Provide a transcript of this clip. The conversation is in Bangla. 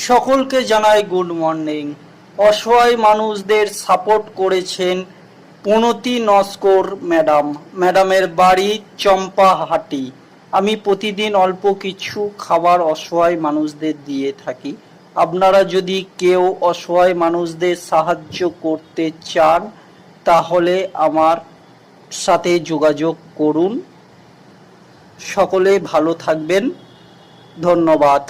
সকলকে জানাই গুড মর্নিং। অসহায় মানুষদের সাপোর্ট করেছেন প্রণতি নস্কর ম্যাডামের বাড়ি চম্পাহাটি। আমি প্রতিদিন অল্প কিছু খাবার অসহায় মানুষদের দিয়ে থাকি। আপনারা যদি কেউ অসহায় মানুষদের সাহায্য করতে চান তাহলে আমার সাথে যোগাযোগ করুন। সকলে ভালো থাকবেন। ধন্যবাদ।